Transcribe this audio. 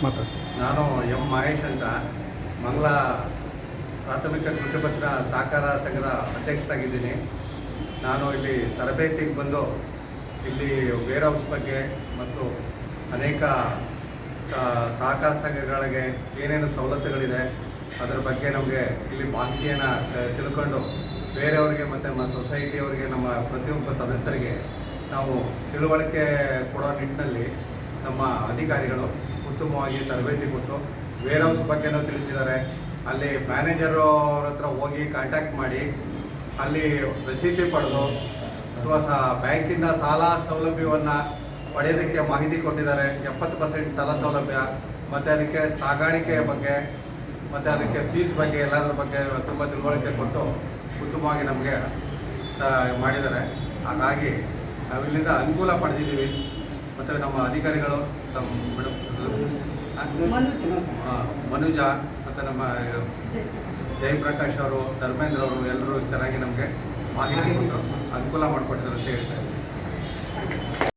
ಮಾತಾಡಿ. ನಾನು ಎಂ ಮಹೇಶ್ ಅಂತ ಮಂಗಲ ಪ್ರಾಥಮಿಕ ಕೃಷಿ ಪತ್ರ ಸಹಕಾರ ಸಂಘದ ಅಧ್ಯಕ್ಷರಾಗಿದ್ದೀನಿ. ನಾನು ಇಲ್ಲಿ ತರಬೇತಿಗೆ ಬಂದು ಇಲ್ಲಿ ವೇರ್ ಹೌಸ್ ಬಗ್ಗೆ ಮತ್ತು ಅನೇಕ ಸಹಕಾರ ಸಂಘಗಳಿಗೆ ಏನೇನು ಸವಲತ್ತುಗಳಿದೆ ಅದರ ಬಗ್ಗೆ ನಮಗೆ ಇಲ್ಲಿ ಮಾಹಿತಿಯನ್ನು ತಿಳ್ಕೊಂಡು ಬೇರೆಯವರಿಗೆ ಮತ್ತು ನಮ್ಮ ಸೊಸೈಟಿಯವರಿಗೆ ನಮ್ಮ ಪ್ರತಿಯೊಬ್ಬ ಸದಸ್ಯರಿಗೆ ನಾವು ತಿಳುವಳಿಕೆ ಕೊಡೋ ನಿಟ್ಟಿನಲ್ಲಿ ನಮ್ಮ ಅಧಿಕಾರಿಗಳು ಉತ್ತಮವಾಗಿ ತರಬೇತಿ ಕೊಟ್ಟು ವೇರ್ ಹೌಸ್ ಬಗ್ಗೆನೂ ತಿಳಿಸಿದ್ದಾರೆ. ಅಲ್ಲಿ ಮ್ಯಾನೇಜರು ಅವ್ರ ಹತ್ರ ಹೋಗಿ ಕಾಂಟ್ಯಾಕ್ಟ್ ಮಾಡಿ ಅಲ್ಲಿ ರಸೀದಿ ಪಡೆದು ಅಥವಾ ಬ್ಯಾಂಕಿಂದ ಸಾಲ ಸೌಲಭ್ಯವನ್ನು ಪಡೆಯೋದಕ್ಕೆ ಮಾಹಿತಿ ಕೊಟ್ಟಿದ್ದಾರೆ. 70% ಸಾಲ ಸೌಲಭ್ಯ ಮತ್ತು ಅದಕ್ಕೆ ಸಾಗಾಣಿಕೆಯ ಬಗ್ಗೆ ಮತ್ತು ಅದಕ್ಕೆ ಫೀಸ್ ಬಗ್ಗೆ ಎಲ್ಲದರ ಬಗ್ಗೆ ತುಂಬ ತಿಳುವಳಿಕೆ ಕೊಟ್ಟು ಉತ್ತಮವಾಗಿ ನಮಗೆ ಮಾಡಿದ್ದಾರೆ. ಹಾಗಾಗಿ ನಾವಿಲ್ಲಿಂದ ಅನುಕೂಲ ಪಡೆದಿದ್ದೀವಿ. ಮತ್ತು ನಮ್ಮ ಅಧಿಕಾರಿಗಳು ಮನುಜ ಮತ್ತು ನಮ್ಮ ಜಯಪ್ರಕಾಶ್ ಅವರು, ಧರ್ಮೇಂದ್ರ ಅವರು ಎಲ್ಲರೂ ಚೆನ್ನಾಗಿ ನಮಗೆ ಮಾಹಿತಿ ಕೊಟ್ಟು ಅನುಕೂಲ ಮಾಡಿಕೊಟ್ಟಿದ್ದಾರೆ ಅಂತ ಹೇಳ್ತಾರೆ.